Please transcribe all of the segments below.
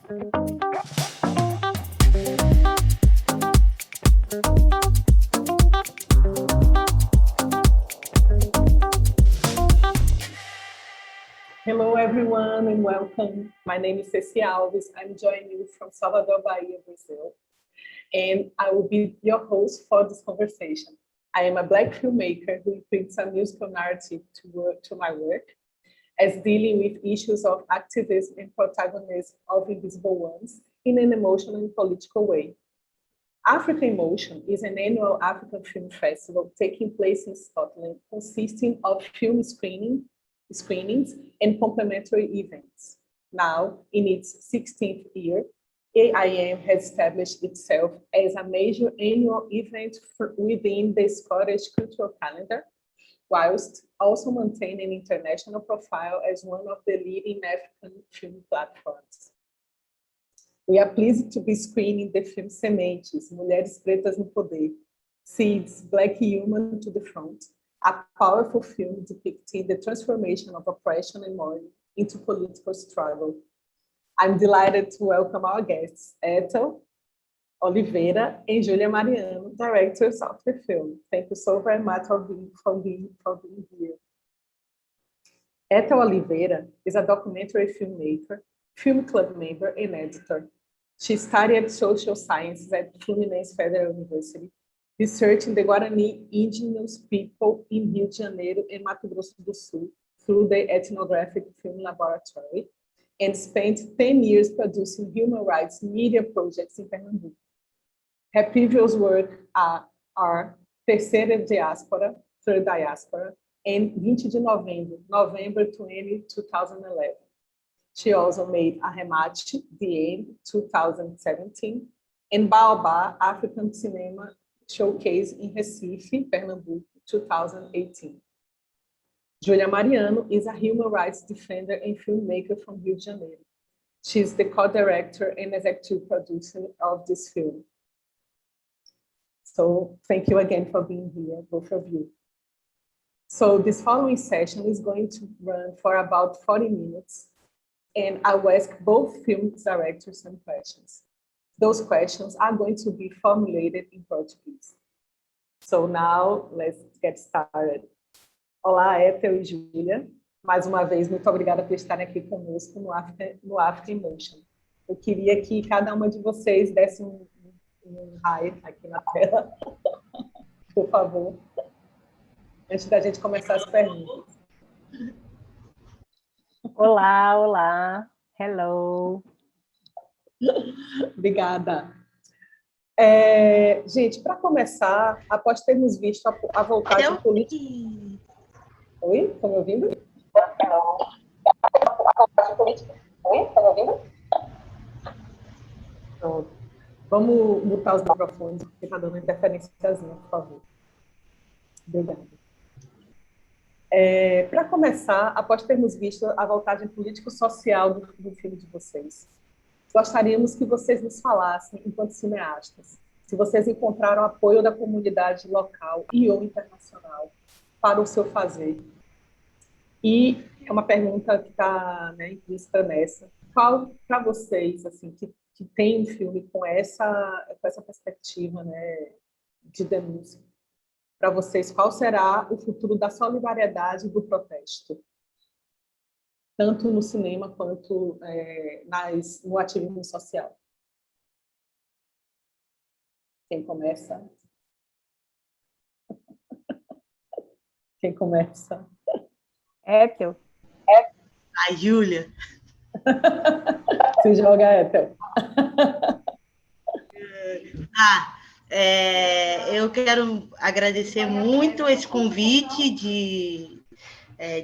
Hello, everyone, and welcome. My name is Ceci Alves. I'm joining you from Salvador, Bahia, Brazil, and I will be your host for this conversation. I am a Black filmmaker who brings a musical narrative to my work, as dealing with issues of activism and protagonism of invisible ones in an emotional and political way. Africa in Motion is an annual African film festival taking place in Scotland, consisting of film screenings and complementary events. Now, in its 16th year, AIM has established itself as a major annual event within the Scottish cultural calendar, whilst also maintaining an international profile as one of the leading African film platforms. We are pleased to be screening the film Sementes, Mulheres Pretas no Poder, Seeds, Black Human to the Front, a powerful film depicting the transformation of oppression and mourning into political struggle. I'm delighted to welcome our guests, Ethel Oliveira and Julia Mariano, directors of the film. Thank you so very much for being here. Ethel Oliveira is a documentary filmmaker, film club member, and editor. She studied social sciences at Fluminense Federal University, researching the Guarani indigenous people in Rio de Janeiro and Mato Grosso do Sul through the Ethnographic Film Laboratory, and spent 10 years producing human rights media projects in Pernambuco. Her previous work are Terceira Diáspora, Third Diaspora, and 20 de Novembro, November 20, 2011. She also made Arremate, The End, 2017, and Baobá, African Cinema Showcase in Recife, Pernambuco, 2018. Julia Mariano is a human rights defender and filmmaker from Rio de Janeiro. She is the co-director and executive producer of this film. So thank you again for being here, both of you. So this following session is going to run for about 40 minutes, and I will ask both film directors some questions. Those questions are going to be formulated in Portuguese. So now let's get started. Olá, Ethel e Júlia. Mais uma vez, muito obrigada por estarem aqui conosco no Africa in Motion. Eu queria que cada uma de vocês desse um hi aqui na tela, por favor, antes da gente começar as perguntas. Olá, olá. Hello. Obrigada. Gente, para começar, após termos visto a voltagem política... Oi? Estão me ouvindo? Oi? Estão me ouvindo? Pronto. Vamos mutar os microfones, porque está dando interferênciazinha, por favor. Obrigada. Para começar, após termos visto a voltagem político-social do filme de vocês, gostaríamos que vocês nos falassem, enquanto cineastas, se vocês encontraram apoio da comunidade local e ou internacional para o seu fazer. E é uma pergunta que está, né, implícita nessa. Qual, para vocês, assim, que tem um filme com essa perspectiva, né, de denúncia, para vocês, qual será o futuro da solidariedade e do protesto? Tanto no cinema quanto no ativismo social. Quem começa? Quem começa? Ethel. Ai, Júlia. Se joga, Ethel. Eu quero agradecer muito esse convite de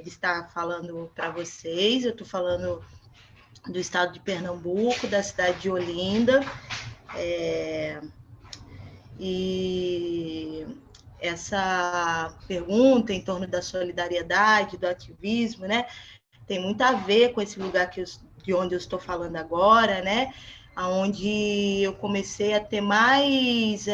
estar falando para vocês. Eu estou falando do estado de Pernambuco, da cidade de Olinda. E essa pergunta em torno da solidariedade, do ativismo, né, tem muito a ver com esse lugar de onde eu estou falando agora, né, onde eu comecei a ter mais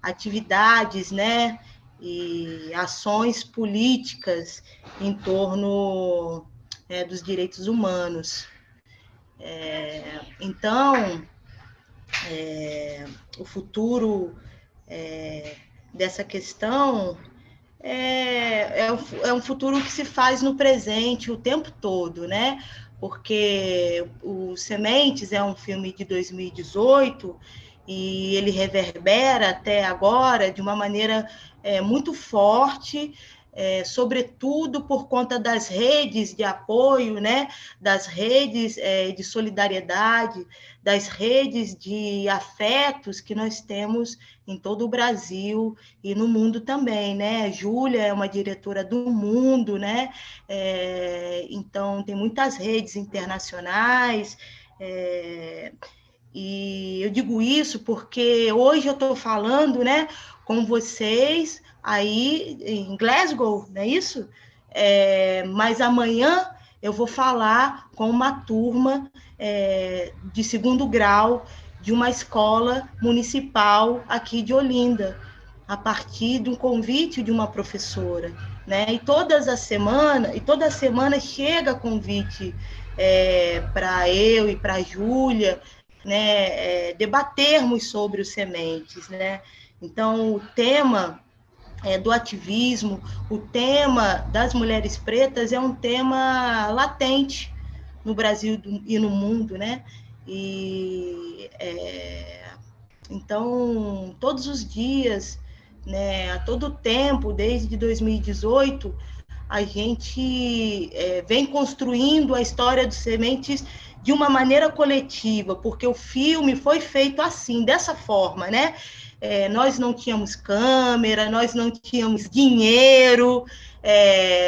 atividades, né, e ações políticas em torno dos direitos humanos. Então, o futuro dessa questão é um futuro que se faz no presente o tempo todo, né? Porque o Sementes é um filme de 2018 e ele reverbera até agora de uma maneira muito forte, sobretudo por conta das redes de apoio, né? Das redes de solidariedade, das redes de afetos que nós temos em todo o Brasil e no mundo também, né? Júlia é uma diretora do Mundo, né? Então, tem muitas redes internacionais, e eu digo isso porque hoje eu estou falando, né, com vocês aí em Glasgow, não é isso? Mas amanhã eu vou falar com uma turma de 2º grau de uma escola municipal aqui de Olinda, a partir de um convite de uma professora, né? E toda semana chega convite para eu e para a Júlia, né? Debatermos sobre os sementes, né? Então, o tema do ativismo, o tema das mulheres pretas é um tema latente no Brasil e no mundo, né? E então, todos os dias, né, a todo tempo, desde 2018, a gente vem construindo a história dos Sementes de uma maneira coletiva, porque o filme foi feito assim, dessa forma, né? Nós não tínhamos câmera, nós não tínhamos dinheiro,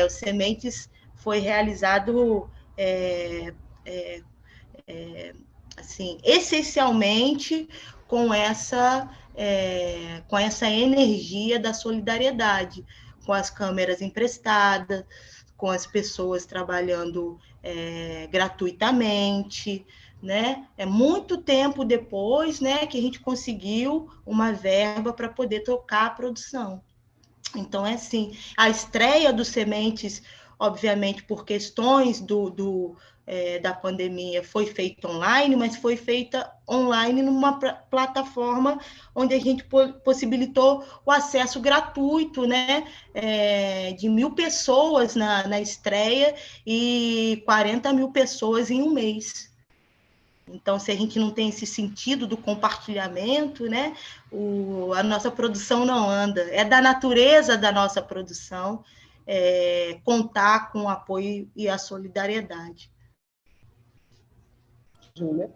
o Sementes foi realizado assim, essencialmente com essa energia da solidariedade, com as câmeras emprestadas, com as pessoas trabalhando gratuitamente, né? Muito tempo depois, né, que a gente conseguiu uma verba para poder tocar a produção. Então, assim, a estreia dos Sementes, obviamente, por questões da pandemia, foi feita online, mas foi feita online numa plataforma onde a gente possibilitou o acesso gratuito, né, de 1.000 pessoas na estreia e 40 mil pessoas em um mês. Então, se a gente não tem esse sentido do compartilhamento, né, a nossa produção não anda. É da natureza da nossa produção contar com o apoio e a solidariedade. Júlia?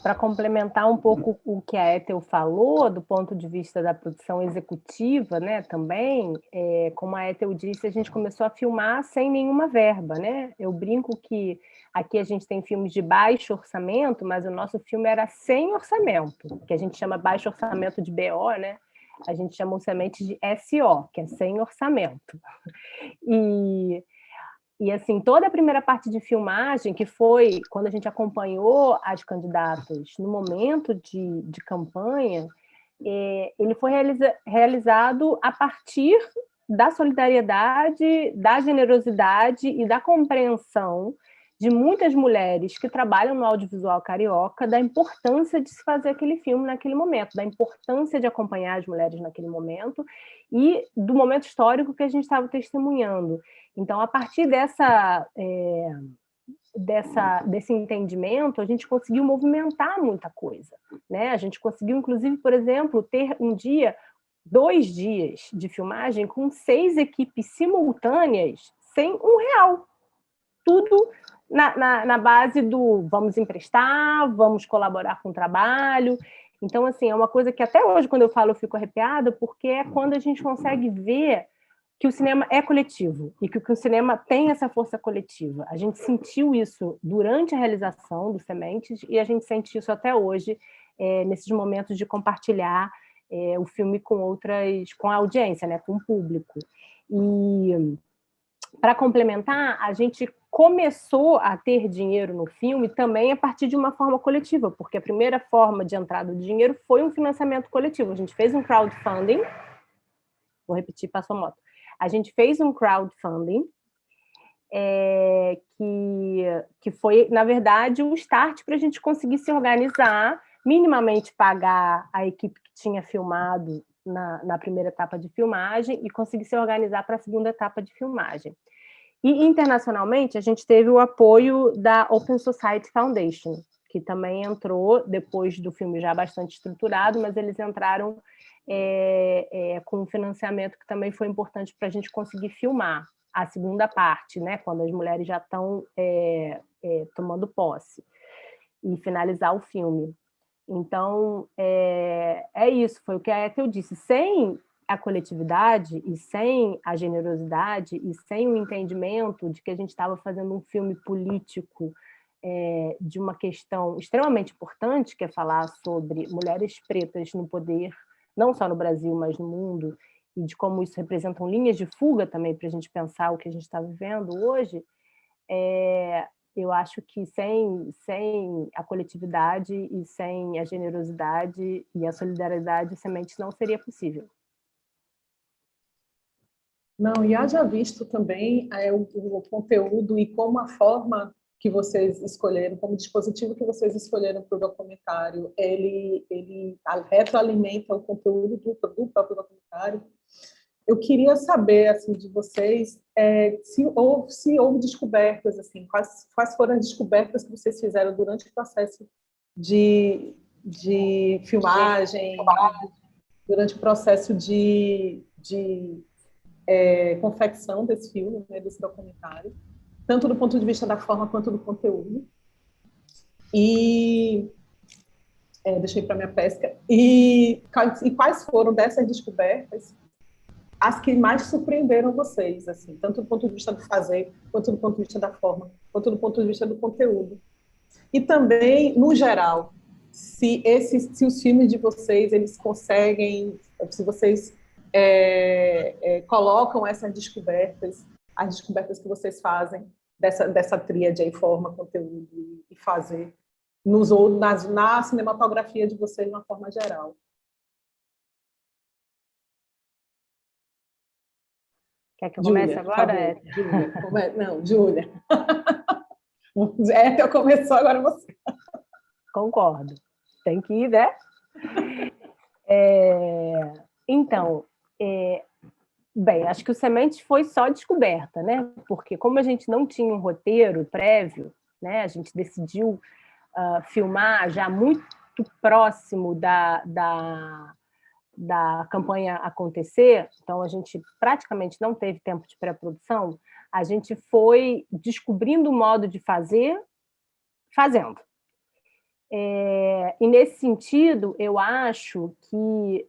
Para complementar um pouco o que a Ethel falou, do ponto de vista da produção executiva, né, também, como a Ethel disse, a gente começou a filmar sem nenhuma verba, né? Eu brinco que aqui a gente tem filmes de baixo orçamento, mas o nosso filme era sem orçamento, que a gente chama baixo orçamento de BO, né? A gente chama o Semente de SO, que é sem orçamento. E assim, toda a primeira parte de filmagem, que foi quando a gente acompanhou as candidatas no momento de campanha, ele foi realizado a partir da solidariedade, da generosidade e da compreensão de muitas mulheres que trabalham no audiovisual carioca, da importância de se fazer aquele filme naquele momento, da importância de acompanhar as mulheres naquele momento e do momento histórico que a gente estava testemunhando. Então, a partir desse entendimento, a gente conseguiu movimentar muita coisa, né? A gente conseguiu, inclusive, por exemplo, ter 2 dias de filmagem com 6 equipes simultâneas sem R$1. Tudo na base do vamos emprestar, vamos colaborar com o trabalho. Então, assim, é uma coisa que até hoje, quando eu falo, eu fico arrepiada, porque é quando a gente consegue ver que o cinema é coletivo e que o cinema tem essa força coletiva. A gente sentiu isso durante a realização do Sementes e a gente sente isso até hoje, nesses momentos de compartilhar o filme com a audiência, né, com o público. E, para complementar, a gente começou a ter dinheiro no filme também a partir de uma forma coletiva, porque a primeira forma de entrada do dinheiro foi um financiamento coletivo. A gente fez um crowdfunding, vou repetir, passou a moto. A gente fez um crowdfunding que foi, na verdade, um start para a gente conseguir se organizar, minimamente pagar a equipe que tinha filmado na primeira etapa de filmagem e conseguir se organizar para a segunda etapa de filmagem. E, internacionalmente, a gente teve o apoio da Open Society Foundation, que também entrou depois do filme já bastante estruturado, mas eles entraram com um financiamento que também foi importante para a gente conseguir filmar a segunda parte, né, quando as mulheres já estão tomando posse, e finalizar o filme. Então, é isso, foi o que a Ethel disse. Sem a coletividade e sem a generosidade e sem o entendimento de que a gente estava fazendo um filme político de uma questão extremamente importante, que é falar sobre mulheres pretas no poder, não só no Brasil, mas no mundo, e de como isso representam linhas de fuga também para a gente pensar o que a gente está vivendo hoje, eu acho que sem a coletividade e sem a generosidade e a solidariedade, Sementes não seria possível. Não, e haja visto também o conteúdo e como a forma que vocês escolheram, como dispositivo que vocês escolheram para o documentário, ele retroalimenta o conteúdo do próprio documentário. Eu queria saber assim de vocês se houve descobertas, assim, quais foram as descobertas que vocês fizeram durante o processo de filmagem, durante o processo de confecção desse filme, né, desse documentário, tanto do ponto de vista da forma quanto do conteúdo. E deixei para minha pesca. E quais foram dessas descobertas as que mais surpreenderam vocês, assim, tanto do ponto de vista do fazer, quanto do ponto de vista da forma, quanto do ponto de vista do conteúdo. E também, no geral, se os filmes de vocês, eles conseguem, se vocês colocam essas descobertas, as descobertas que vocês fazem dessa tríade aí, forma, conteúdo e fazer, na cinematografia de vocês de uma forma geral. Quer que eu comece agora? Júlia, não, Júlia. Eu começou, agora você. Concordo. Tem que ir, né? Então, bem, acho que o Sementes foi só descoberta, né? Porque como a gente não tinha um roteiro prévio, né? A gente decidiu filmar já muito próximo da campanha acontecer, então a gente praticamente não teve tempo de pré-produção, a gente foi descobrindo o modo de fazer, fazendo. E nesse sentido, eu acho que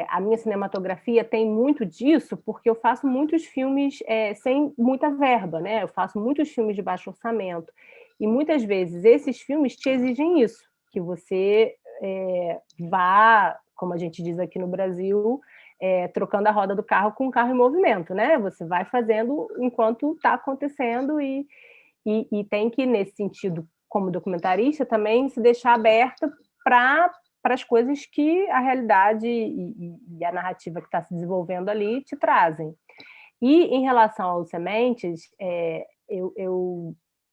a minha cinematografia tem muito disso, porque eu faço muitos filmes sem muita verba, né? Eu faço muitos filmes de baixo orçamento, e muitas vezes esses filmes te exigem isso, que você vá, como a gente diz aqui no Brasil, trocando a roda do carro com o carro em movimento, né? Você vai fazendo enquanto está acontecendo e tem que, nesse sentido, como documentarista, também se deixar aberta para as coisas que a realidade e a narrativa que está se desenvolvendo ali te trazem. E, em relação aos Sementes,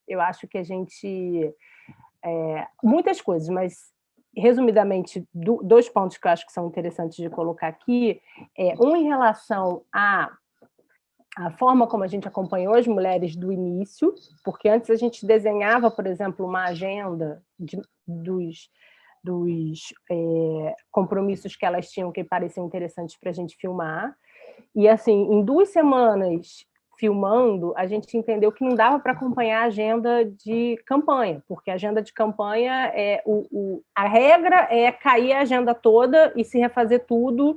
eu acho que a gente... muitas coisas, mas resumidamente, dois pontos que eu acho que são interessantes de colocar aqui. Um em relação a forma como a gente acompanhou as mulheres do início, porque antes a gente desenhava, por exemplo, uma agenda dos compromissos que elas tinham que pareciam interessantes para a gente filmar. E, assim, em 2 semanas filmando, a gente entendeu que não dava para acompanhar a agenda de campanha, porque a agenda de campanha, a regra é cair a agenda toda e se refazer tudo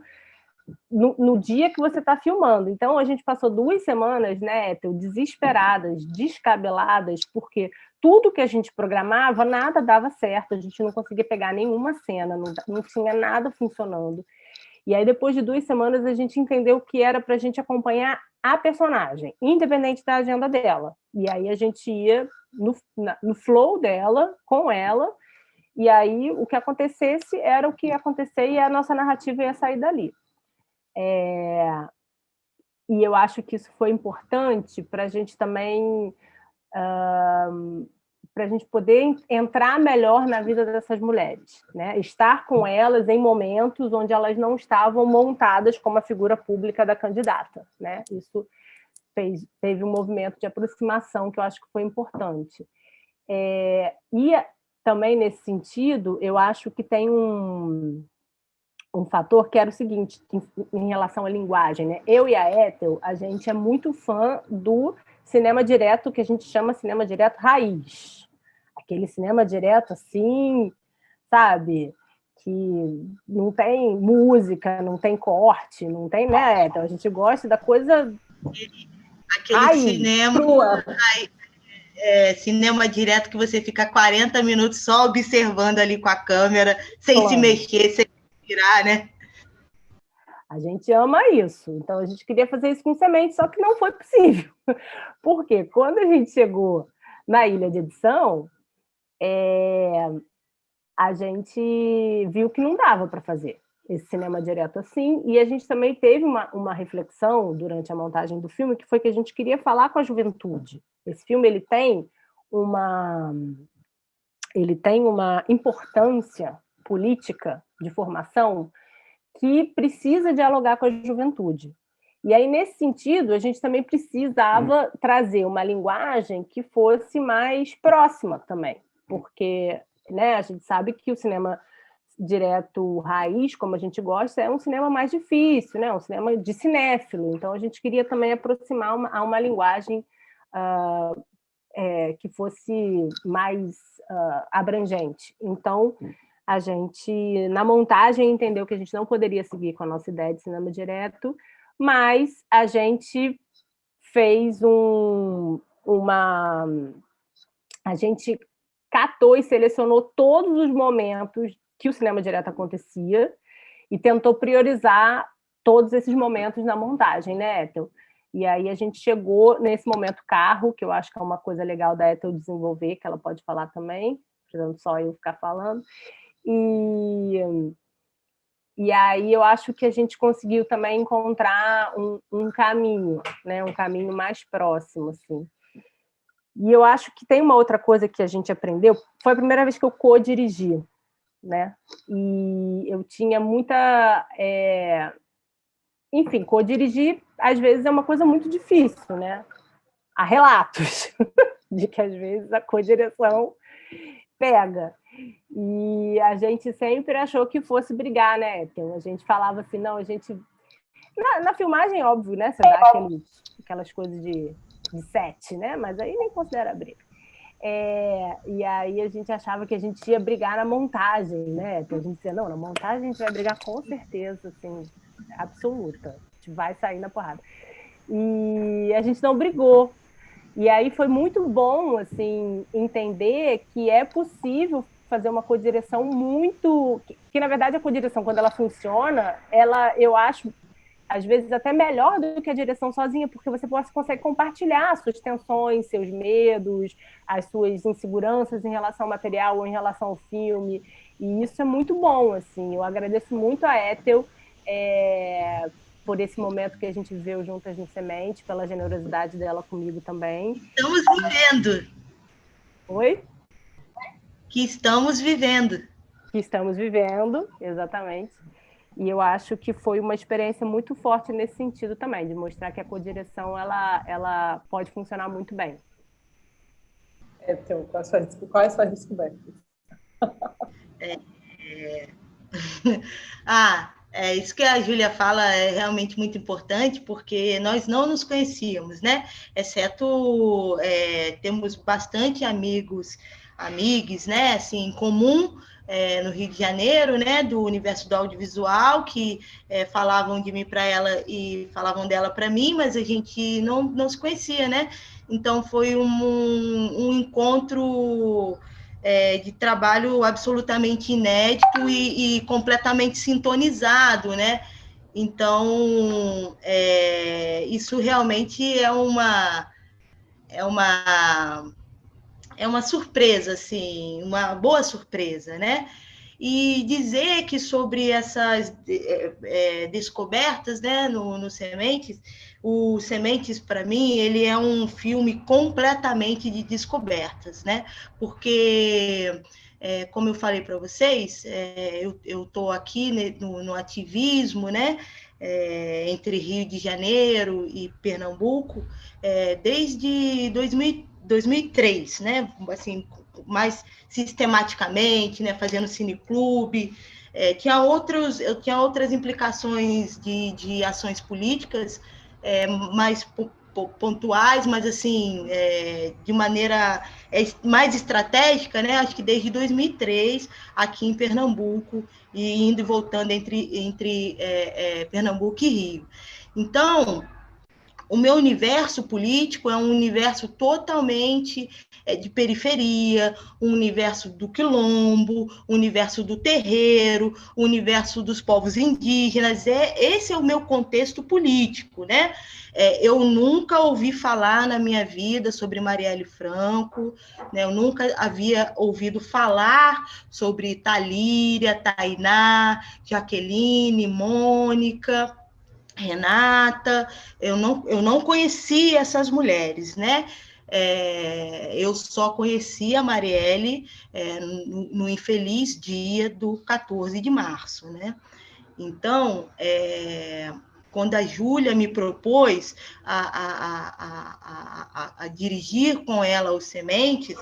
no dia que você está filmando. Então, a gente passou 2 semanas, né, desesperadas, descabeladas, porque tudo que a gente programava, nada dava certo, a gente não conseguia pegar nenhuma cena, não tinha nada funcionando. E aí, depois de 2 semanas, a gente entendeu que era para a gente acompanhar a personagem, independente da agenda dela. E aí a gente ia no flow dela, com ela, e aí o que acontecesse era o que ia acontecer e a nossa narrativa ia sair dali. E eu acho que isso foi importante para a gente também, para a gente poder entrar melhor na vida dessas mulheres, né? Estar com elas em momentos onde elas não estavam montadas como a figura pública da candidata, né? Isso teve um movimento de aproximação que eu acho que foi importante. E também, nesse sentido, eu acho que tem um fator que era o seguinte, em relação à linguagem, né? Eu e a Ethel, a gente é muito fã do cinema direto, que a gente chama cinema direto raiz. Aquele cinema direto, assim, sabe? Que não tem música, não tem corte, não tem, né, Ethel? A gente gosta da coisa... Aquele cinema... cinema direto que você fica 40 minutos só observando ali com a câmera, sem se mexer, sem respirar, né? A gente ama isso. Então, a gente queria fazer isso com Semente, só que não foi possível. Porque quando a gente chegou na ilha de edição, a gente viu que não dava para fazer esse cinema direto assim, e a gente também teve uma reflexão durante a montagem do filme, que foi que a gente queria falar com a juventude. Esse filme ele tem uma importância política de formação que precisa dialogar com a juventude. E aí, nesse sentido, a gente também precisava trazer uma linguagem que fosse mais próxima também, porque, né, a gente sabe que o cinema direto raiz, como a gente gosta, é um cinema mais difícil, né? Um cinema de cinéfilo. Então, a gente queria também aproximar a uma linguagem que fosse mais abrangente. Então, a gente, na montagem, entendeu que a gente não poderia seguir com a nossa ideia de cinema direto, mas a gente fez a gente catou e selecionou todos os momentos que o cinema direto acontecia e tentou priorizar todos esses momentos na montagem, né, Ethel? E aí a gente chegou nesse momento carro, que eu acho que é uma coisa legal da Ethel desenvolver, que ela pode falar também, precisando só eu ficar falando. E aí eu acho que a gente conseguiu também encontrar um caminho, né? Um caminho mais próximo, assim. E eu acho que tem uma outra coisa que a gente aprendeu, foi a primeira vez que eu co-dirigi, né? E eu tinha muita... Enfim, co-dirigir, às vezes, é uma coisa muito difícil, né? Há relatos de que, às vezes, a co-direção pega. E a gente sempre achou que fosse brigar, né? Então, a gente falava assim, não, a gente... Na filmagem, óbvio, né? Você dá aquelas coisas de set, né? Mas aí nem considera briga. E aí a gente achava que a gente ia brigar na montagem, né? Então a gente dizia, não, na montagem a gente vai brigar com certeza, assim, absoluta. A gente vai sair na porrada. E a gente não brigou. E aí foi muito bom, assim, entender que é possível fazer uma codireção muito... Que na verdade, a codireção, quando ela funciona, eu acho, às vezes, até melhor do que a direção sozinha, porque você consegue compartilhar suas tensões, seus medos, as suas inseguranças em relação ao material ou em relação ao filme. E isso é muito bom, assim. Eu agradeço muito a Ethel por esse momento que a gente viveu juntas no Semente, pela generosidade dela comigo também. Estamos vivendo. Oi? Que estamos vivendo. Que estamos vivendo, exatamente. E eu acho que foi uma experiência muito forte nesse sentido também, de mostrar que a codireção ela pode funcionar muito bem. Então, quais são as descobertas? Isso que a Júlia fala é realmente muito importante, porque nós não nos conhecíamos, né? Exceto temos bastante amigos, né? Assim, em comum, no Rio de Janeiro, né? Do universo do audiovisual, que falavam de mim para ela e falavam dela para mim, mas a gente não se conhecia, né? Então foi um encontro de trabalho absolutamente inédito e completamente sintonizado, né? Então, isso realmente é uma surpresa, assim, uma boa surpresa, né? e dizer que sobre essas descobertas, né, no Sementes, o Sementes, para mim, ele é um filme completamente de descobertas, né? Porque, como eu falei para vocês, eu estou aqui, né, no ativismo, né? Entre Rio de Janeiro e Pernambuco, desde 2003, né? Assim, mais sistematicamente, né? Fazendo cineclube. Eu tinha outras implicações de ações políticas, mais pontuais, mas assim, de maneira mais estratégica, né? Acho que desde 2003, aqui em Pernambuco, e indo e voltando entre Pernambuco e Rio. Então, o meu universo político é um universo totalmente de periferia, um universo do quilombo, um universo do terreiro, um universo dos povos indígenas. Esse é o meu contexto político, né? Eu nunca ouvi falar na minha vida sobre Marielle Franco, né? Eu nunca havia ouvido falar sobre Talíria, Tainá, Jaqueline, Mônica, Renata. Eu não conhecia essas mulheres, né? Eu só conheci a Marielle no infeliz dia do 14 de março, né? Então, quando a Júlia me propôs a dirigir com ela os Sementes,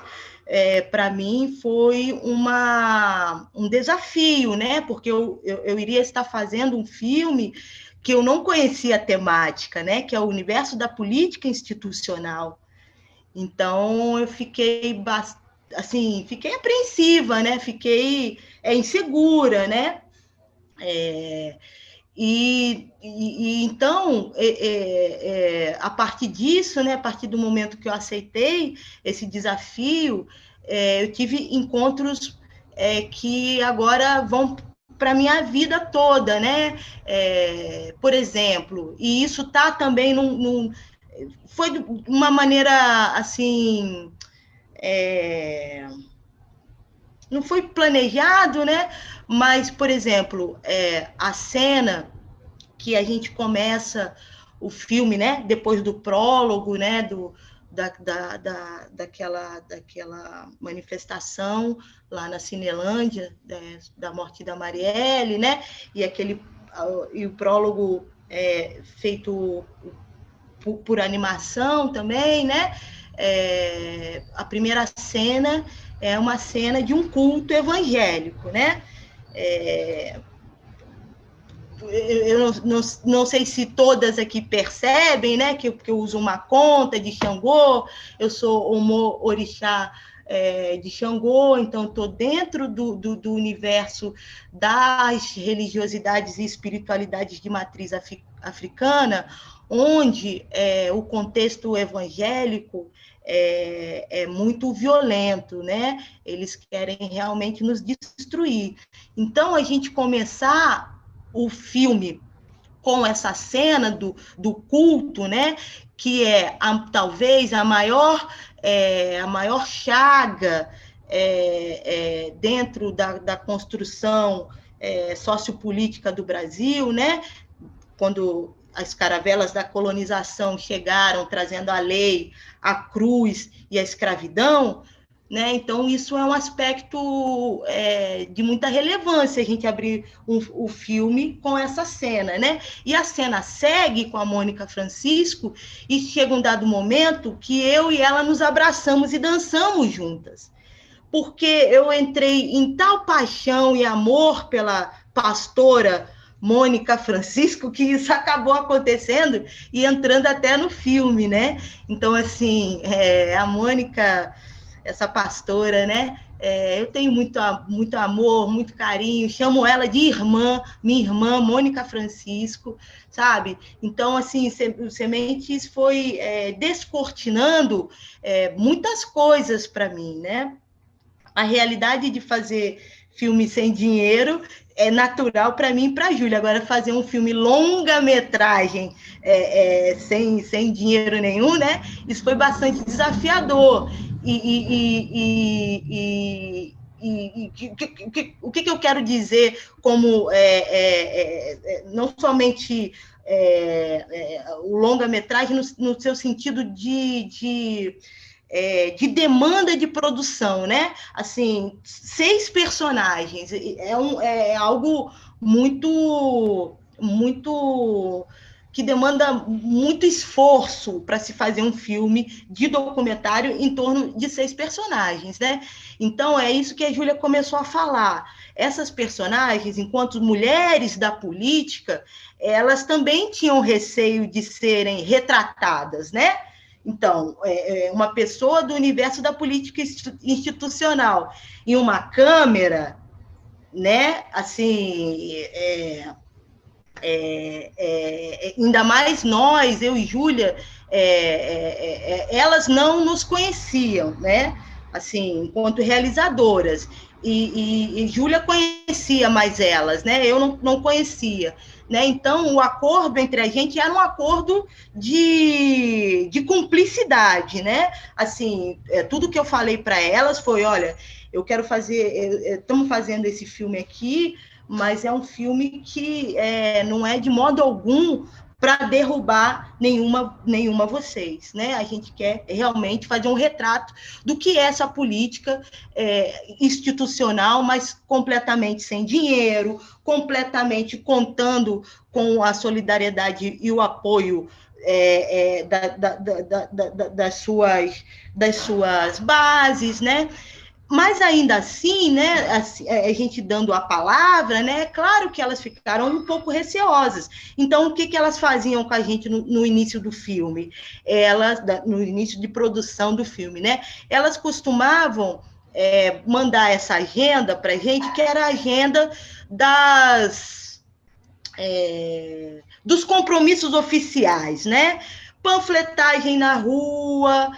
para mim foi um desafio, né? Porque eu iria estar fazendo um filme que eu não conhecia a temática, né? Que é o universo da política institucional. Então, eu fiquei fiquei apreensiva, né? Fiquei insegura, né? Então, a partir disso, né? A partir do momento que eu aceitei esse desafio, eu tive encontros que agora vão para a minha vida toda, né? Por exemplo, e isso está também foi de uma maneira assim, não foi planejado, né? Mas, por exemplo, a cena que a gente começa o filme, né? Depois do prólogo, né? Daquela manifestação lá na Cinelândia, da morte da Marielle, né? E o prólogo feito por animação também, né? A primeira cena é uma cena de um culto evangélico, né? Eu não sei se todas aqui percebem, né? Que eu uso uma conta de Xangô, eu sou Omo-Orixá de Xangô, então estou dentro do universo das religiosidades e espiritualidades de matriz africana, onde o contexto evangélico é muito violento, né? Eles querem realmente nos destruir. Então, a gente começar o filme com essa cena do culto, né? Que é talvez a maior chaga dentro da construção sociopolítica do Brasil, né? Quando as caravelas da colonização chegaram trazendo a lei, a cruz e a escravidão, né? Então, isso é um aspecto de muita relevância, a gente abrir o filme com essa cena, né? E a cena segue com a Mônica Francisco e chega um dado momento que eu e ela nos abraçamos e dançamos juntas. Porque eu entrei em tal paixão e amor pela pastora Mônica Francisco, que isso acabou acontecendo e entrando até no filme, né? Então, assim, a Mônica, essa pastora, né? Eu tenho muito amor, muito carinho, chamo ela de irmã, minha irmã Mônica Francisco, sabe? Então, assim, o Sementes foi descortinando muitas coisas para mim, né? A realidade de fazer filme sem dinheiro é natural para mim e para a Júlia. Agora, fazer um filme longa-metragem sem dinheiro nenhum, né? Isso foi bastante desafiador. o que eu quero dizer como não somente o longa-metragem no seu sentido de demanda de produção, né? Assim, 6 personagens é algo muito que demanda muito esforço para se fazer um filme de documentário em torno de 6 personagens, né? Então, é isso que a Júlia começou a falar. Essas personagens, enquanto mulheres da política, elas também tinham receio de serem retratadas, né? Então, uma pessoa do universo da política institucional em uma câmera, né? Assim, ainda mais nós, eu e Júlia, elas não nos conheciam, né? Assim, enquanto realizadoras. E Júlia conhecia mais elas, né? Eu não conhecia. Né? Então, o acordo entre a gente era um acordo de cumplicidade, né? Assim, tudo que eu falei para elas foi, olha, eu quero fazer, estamos fazendo esse filme aqui, mas é um filme que não é de modo algum para derrubar nenhuma vocês, né? A gente quer realmente fazer um retrato do que é essa política institucional, mas completamente sem dinheiro, completamente contando com a solidariedade e o apoio das suas bases, né? Mas ainda assim, né, a gente dando a palavra, né, é claro que elas ficaram um pouco receosas. Então, o que elas faziam com a gente no início do filme? No início de produção do filme, né? Elas costumavam mandar essa agenda para a gente, que era a agenda dos compromissos oficiais, né? Panfletagem na rua,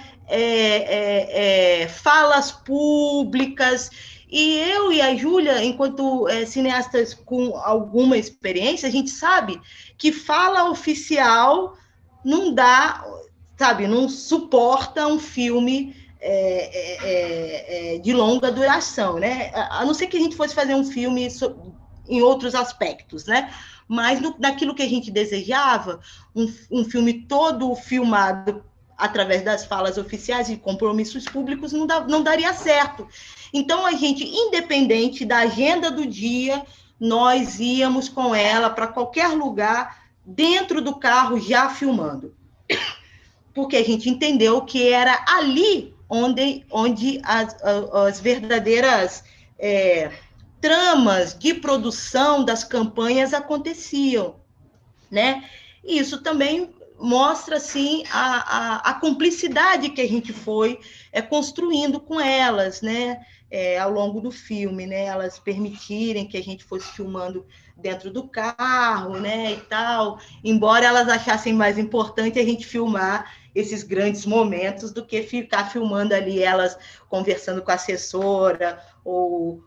falas públicas, e eu e a Júlia, enquanto cineastas com alguma experiência, a gente sabe que fala oficial não dá, sabe, não suporta um filme de longa duração, né? A não ser que a gente fosse fazer um filme em outros aspectos, né? Mas naquilo que a gente desejava, um filme todo filmado através das falas oficiais e compromissos públicos não daria certo. Então, a gente, independente da agenda do dia, nós íamos com ela para qualquer lugar, dentro do carro, já filmando. Porque a gente entendeu que era ali onde as verdadeiras tramas de produção das campanhas aconteciam, né? E isso também mostra, assim, a cumplicidade que a gente foi construindo com elas, né? Ao longo do filme, né? Elas permitirem que a gente fosse filmando dentro do carro, né? E tal, embora elas achassem mais importante a gente filmar esses grandes momentos do que ficar filmando ali elas conversando com a assessora ou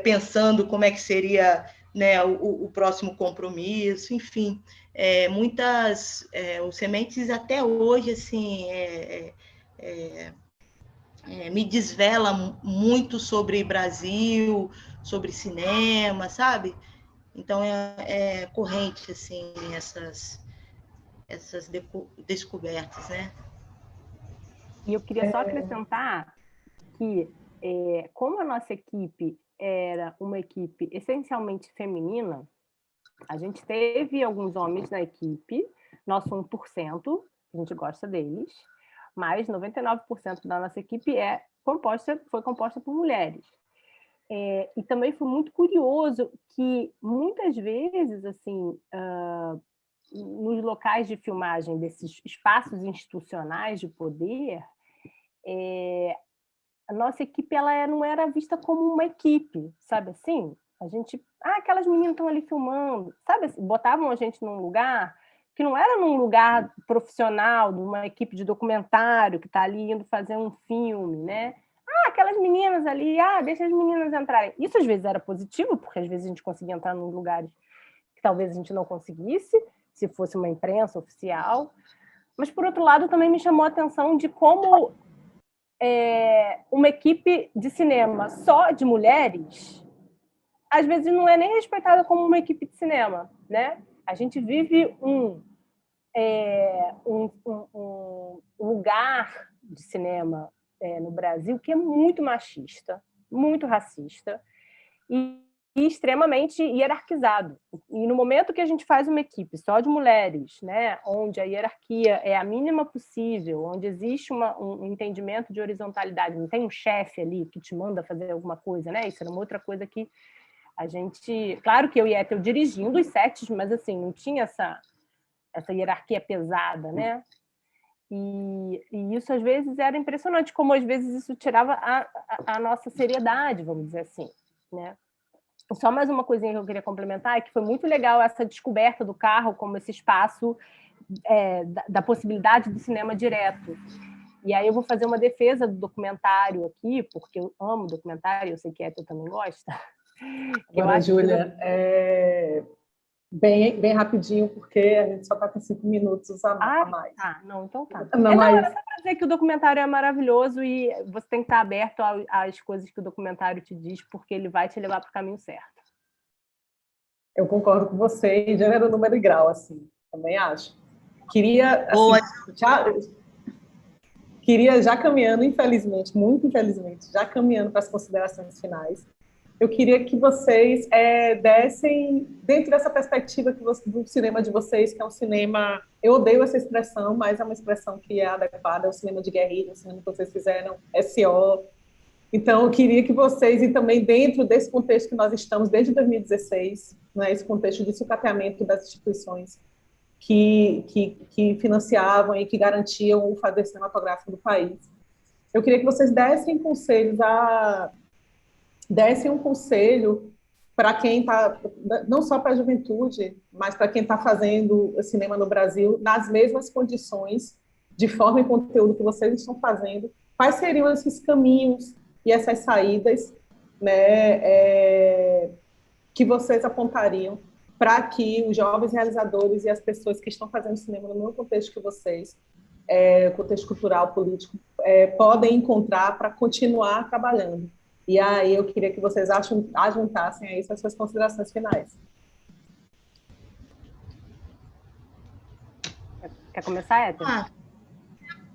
pensando como é que seria, né, o próximo compromisso, enfim, os Sementes até hoje, assim, me desvela muito sobre Brasil, sobre cinema, sabe? Então, é corrente, assim, essas descobertas, né? E eu queria só acrescentar que, como a nossa equipe era uma equipe essencialmente feminina, a gente teve alguns homens na equipe, nosso 1%, a gente gosta deles, mas 99% da nossa equipe foi composta por mulheres. E também foi muito curioso que, muitas vezes, assim, nos locais de filmagem desses espaços institucionais de poder, a nossa equipe ela não era vista como uma equipe, sabe assim? A gente, aquelas meninas estão ali filmando, sabe assim? Botavam a gente num lugar que não era num lugar profissional, de uma equipe de documentário que está ali indo fazer um filme, né? Aquelas meninas ali, deixa as meninas entrarem. Isso às vezes era positivo, porque às vezes a gente conseguia entrar em lugares que talvez a gente não conseguisse, se fosse uma imprensa oficial. Mas, por outro lado, também me chamou a atenção de como uma equipe de cinema só de mulheres, às vezes não é nem respeitada como uma equipe de cinema, né? A gente vive um lugar de cinema no Brasil que é muito machista, muito racista e extremamente hierarquizado. E no momento que a gente faz uma equipe só de mulheres, né, onde a hierarquia é a mínima possível, onde existe um entendimento de horizontalidade, não tem um chefe ali que te manda fazer alguma coisa, né? Isso era uma outra coisa que a gente... Claro que eu e Ethel dirigindo os sets, mas assim, não tinha essa hierarquia pesada, né? E isso, às vezes, era impressionante, como, às vezes, isso tirava a nossa seriedade, vamos dizer assim, né? Só mais uma coisinha que eu queria complementar, é que foi muito legal essa descoberta do carro como esse espaço da possibilidade do cinema direto. E aí eu vou fazer uma defesa do documentário aqui, porque eu amo documentário, eu sei que a Ethel também gosta. Agora, Júlia, bem rapidinho, porque a gente só está com 5 minutos a mais. Não, então tá. Mas... Era só para dizer que o documentário é maravilhoso e você tem que estar aberto às coisas que o documentário te diz, porque ele vai te levar para o caminho certo. Eu concordo com você, gênero, número e grau, assim, também acho. Queria já caminhando, infelizmente, muito infelizmente, já caminhando para as considerações finais, eu queria que vocês dessem, dentro dessa perspectiva do cinema de vocês, que é um cinema... Eu odeio essa expressão, mas é uma expressão que é adequada, é o cinema de guerrilha, o cinema que vocês fizeram, SO. Então, eu queria que vocês, e também dentro desse contexto que nós estamos desde 2016, né, esse contexto de sucateamento das instituições que financiavam e que garantiam o fazer cinematográfico do país, eu queria que vocês dessem um conselho para quem está, não só para a juventude, mas para quem está fazendo cinema no Brasil, nas mesmas condições, de forma e conteúdo que vocês estão fazendo, quais seriam esses caminhos e essas saídas, né, que vocês apontariam para que os jovens realizadores e as pessoas que estão fazendo cinema no mesmo contexto que vocês, contexto cultural, político, podem encontrar para continuar trabalhando. E aí eu queria que vocês ajuntassem a isso as suas considerações finais. Quer começar, Ethel?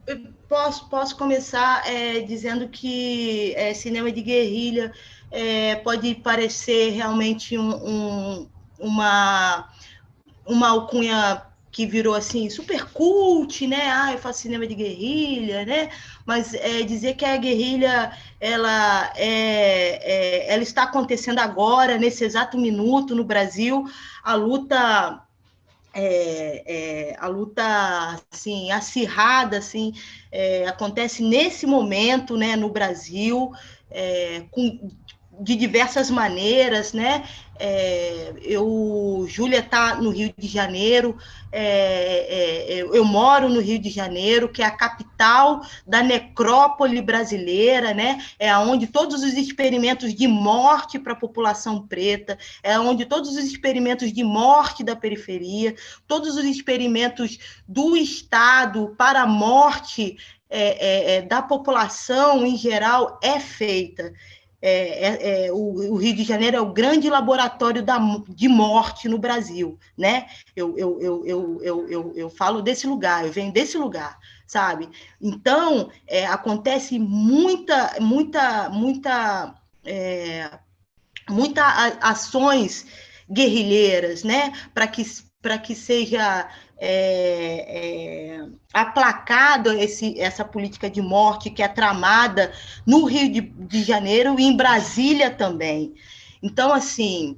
Eu posso começar dizendo que cinema de guerrilha pode parecer realmente uma alcunha que virou assim super cult, né? Eu faço cinema de guerrilha, né? Mas dizer que a guerrilha ela está acontecendo agora, nesse exato minuto no Brasil, a luta assim acirrada, assim, acontece nesse momento, né? No Brasil, de diversas maneiras, né? Júlia está no Rio de Janeiro, eu moro no Rio de Janeiro, que é a capital da necrópole brasileira, né? É onde todos os experimentos de morte para a população preta, é onde todos os experimentos de morte da periferia, todos os experimentos do Estado para a morte da população em geral é feita. O Rio de Janeiro é o grande laboratório de morte no Brasil, né? Eu falo desse lugar, eu venho desse lugar, sabe? Então, acontece muita ações guerrilheiras, né? Para que seja aplacado essa política de morte que é tramada no Rio de Janeiro e em Brasília também. Então, assim,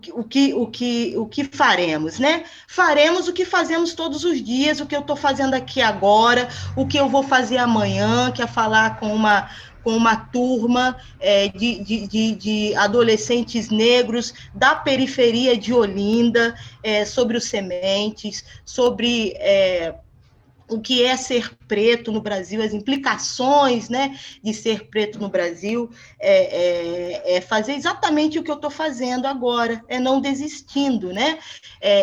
o que faremos, né? Faremos o que fazemos todos os dias, o que eu estou fazendo aqui agora, o que eu vou fazer amanhã, que é falar com uma turma de adolescentes negros da periferia de Olinda, sobre os sementes, sobre o que é ser preto no Brasil, as implicações, né, de ser preto no Brasil, é fazer exatamente o que eu estou fazendo agora, é não desistindo, né?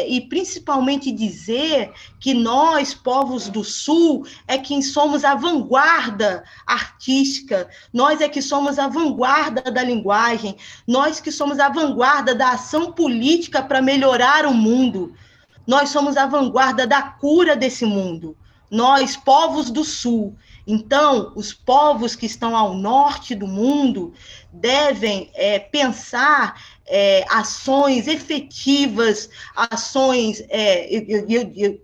E principalmente dizer que nós, povos do Sul, é quem somos a vanguarda artística, nós é que somos a vanguarda da linguagem, nós que somos a vanguarda da ação política para melhorar o mundo, nós somos a vanguarda da cura desse mundo. Nós, povos do Sul. Então, os povos que estão ao norte do mundo devem pensar ações efetivas, ações,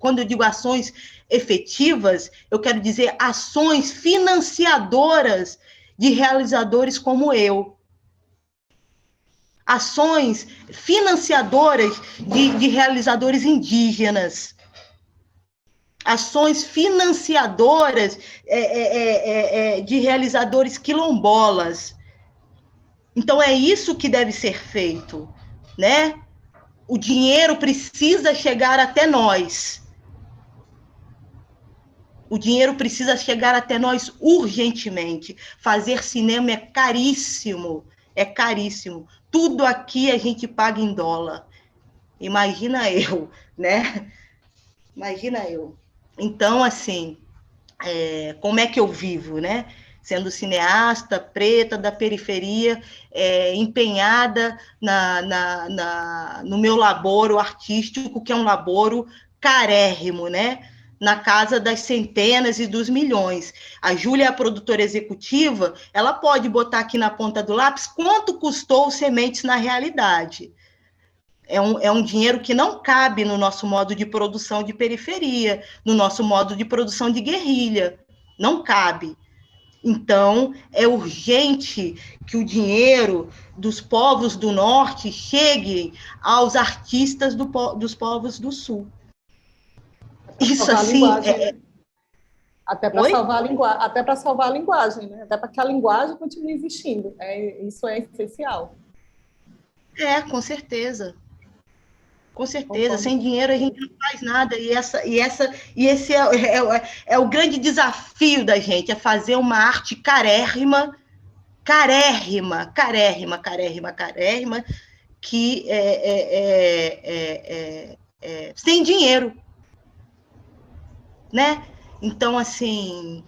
quando eu digo ações efetivas, eu quero dizer ações financiadoras de realizadores como eu. Ações financiadoras de realizadores indígenas, ações financiadoras de realizadores quilombolas. Então, é isso que deve ser feito, né? O dinheiro precisa chegar até nós. O dinheiro precisa chegar até nós urgentemente. Fazer cinema é caríssimo, é caríssimo. Tudo aqui a gente paga em dólar. Imagina eu, né? Imagina eu. Então, assim, como é que eu vivo, né? Sendo cineasta, preta, da periferia, empenhada no meu laboro artístico, que é um laboro carérrimo, né? Na casa das centenas e dos milhões. A Júlia é a produtora executiva, ela pode botar aqui na ponta do lápis quanto custou o Sementes na realidade. É um dinheiro que não cabe no nosso modo de produção de periferia, no nosso modo de produção de guerrilha. Não cabe. Então, é urgente que o dinheiro dos povos do norte chegue aos artistas dos povos do sul. Isso assim. Até para salvar a linguagem, até para salvar a linguagem, né? Até para que a linguagem continue existindo. Isso é essencial. Com certeza. Com certeza, sem dinheiro a gente não faz nada, e esse é o grande desafio da gente, é fazer uma arte carérrima, que sem dinheiro, né? Então, assim,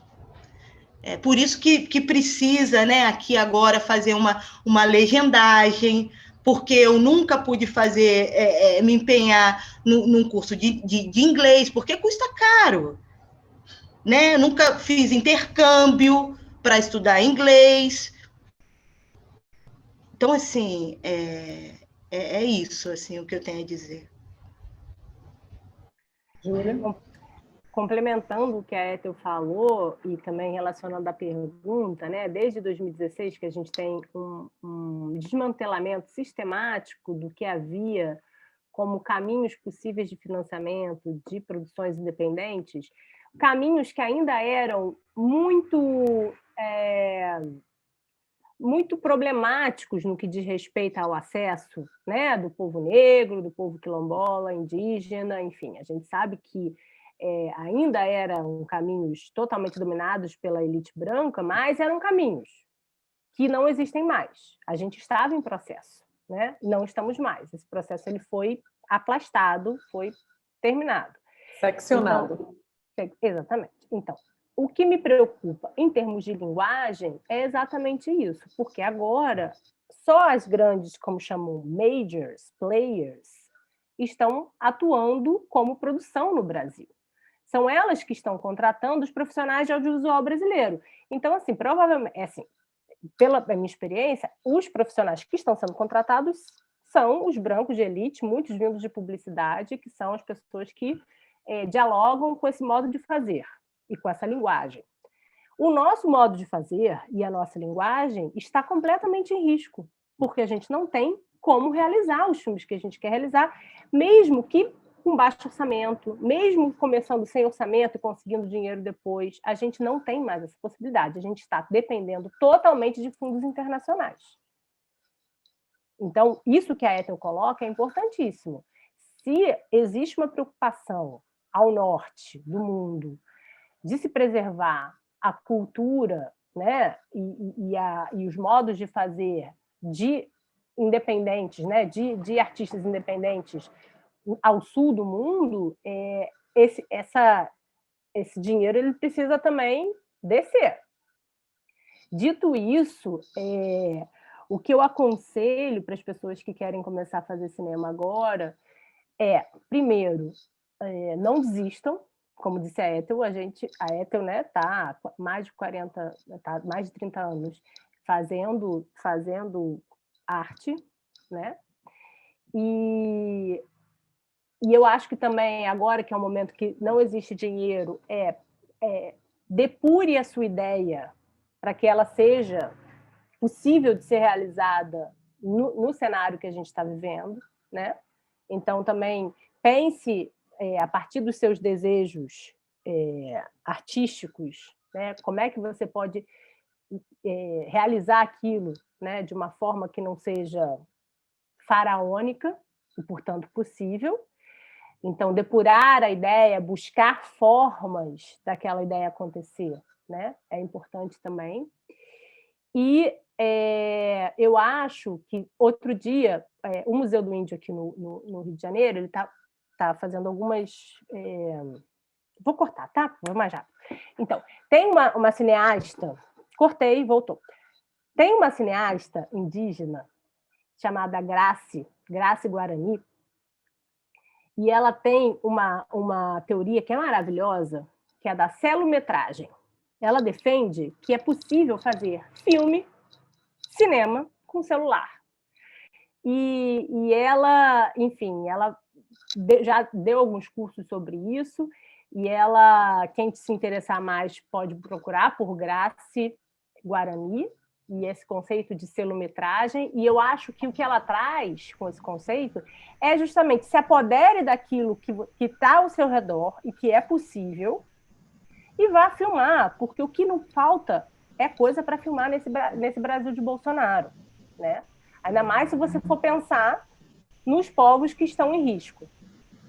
é por isso que precisa, né, aqui agora fazer uma legendagem, porque eu nunca pude me empenhar num curso de inglês, porque custa caro, né? Eu nunca fiz intercâmbio para estudar inglês. Então, assim, é isso, assim, o que eu tenho a dizer. Júlia? Complementando o que a Ethel falou e também relacionando a pergunta, né? Desde 2016 que a gente tem um desmantelamento sistemático do que havia como caminhos possíveis de financiamento de produções independentes, caminhos que ainda eram muito problemáticos no que diz respeito ao acesso, né, do povo negro, do povo quilombola, indígena, enfim, a gente sabe que ainda eram caminhos totalmente dominados pela elite branca, mas eram caminhos que não existem mais. A gente estava em processo, né? Não estamos mais. Esse processo ele foi aplastado, foi terminado. Seccionado. Então, exatamente. Então, o que me preocupa em termos de linguagem é exatamente isso, porque agora só as grandes, como chamam, majors, players, estão atuando como produção no Brasil. São elas que estão contratando os profissionais de audiovisual brasileiro. Então, assim, provavelmente, pela minha experiência, os profissionais que estão sendo contratados são os brancos de elite, muitos vindos de publicidade, que são as pessoas que dialogam com esse modo de fazer e com essa linguagem. O nosso modo de fazer e a nossa linguagem está completamente em risco, porque a gente não tem como realizar os filmes que a gente quer realizar, mesmo que com baixo orçamento, mesmo começando sem orçamento e conseguindo dinheiro depois, a gente não tem mais essa possibilidade. A gente está dependendo totalmente de fundos internacionais. Então, isso que a Ethel coloca é importantíssimo. Se existe uma preocupação ao norte do mundo de se preservar a cultura, né, e os modos de fazer de independentes, né, de artistas independentes ao sul do mundo, esse dinheiro ele precisa também descer. Dito isso, o que eu aconselho para as pessoas que querem começar a fazer cinema agora primeiro, não desistam. Como disse a Ethel, a Ethel, né, tá mais de 30 anos fazendo arte, né? E eu acho que também, agora que é um momento que não existe dinheiro, depure a sua ideia para que ela seja possível de ser realizada no cenário que a gente está vivendo, né? Então, também pense a partir dos seus desejos artísticos, né? Como é que você pode realizar aquilo, né? De uma forma que não seja faraônica e, portanto, possível. Então, depurar a ideia, buscar formas daquela ideia acontecer, né? É importante também. E eu acho que outro dia, o Museu do Índio aqui no Rio de Janeiro, ele está fazendo algumas... Vou cortar, tá? Vou mais rápido. Então, tem uma cineasta... Cortei, voltou. Tem uma cineasta indígena chamada Grace Guarani, e ela tem uma teoria que é maravilhosa, que é da celometragem. Ela defende que é possível fazer filme, cinema com celular. E ela, enfim, ela já deu alguns cursos sobre isso, e quem se interessar mais pode procurar por Grace Guarani, e esse conceito de celometragem, e eu acho que o que ela traz com esse conceito é justamente se apodere daquilo que está ao seu redor e que é possível, e vá filmar, porque o que não falta é coisa para filmar nesse Brasil de Bolsonaro, né? Ainda mais se você for pensar nos povos que estão em risco.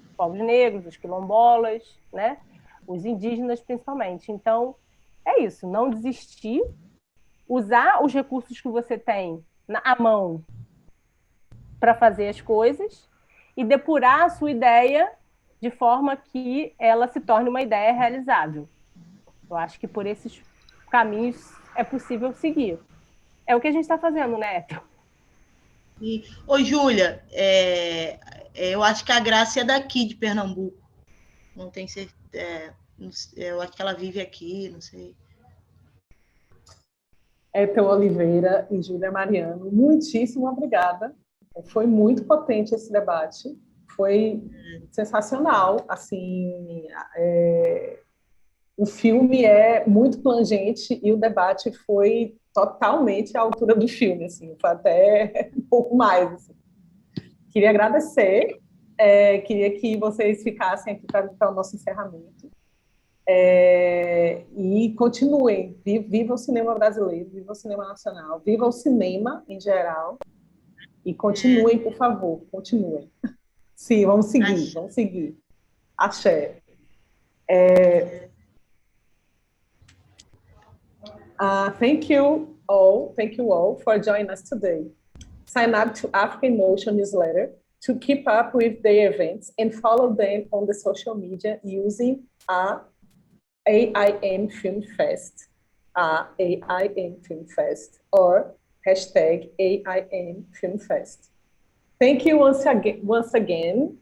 Os povos negros, os quilombolas, né? Os indígenas principalmente. Então, é isso, não desistir, usar os recursos que você tem à mão para fazer as coisas e depurar a sua ideia de forma que ela se torne uma ideia realizável. Eu acho que por esses caminhos é possível seguir. É o que a gente está fazendo, né, Ethel? Oi, Júlia, eu acho que a Graça é daqui de Pernambuco. Não tenho certeza. Eu acho que ela vive aqui, não sei. Ethel Oliveira e Júlia Mariano, muitíssimo obrigada. Foi muito potente esse debate. Foi sensacional. Assim, o filme é muito plangente e o debate foi totalmente à altura do filme, assim, foi até um pouco mais. Assim. Queria agradecer, queria que vocês ficassem aqui para o nosso encerramento. E continuem, viva o cinema brasileiro, viva o cinema nacional, viva o cinema em geral, e continuem, por favor, continuem. Sim, vamos seguir. Axé. Thank you all for joining us today. Sign up to Africa in Motion newsletter to keep up with their events and follow them on the social media using AIM Film Fest, AIM Film Fest, or hashtag AIM Film Fest. Thank you once again,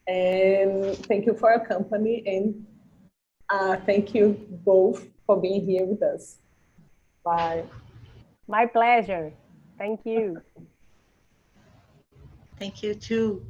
and thank you for your company, and thank you both for being here with us. Bye. My pleasure. Thank you. Thank you too.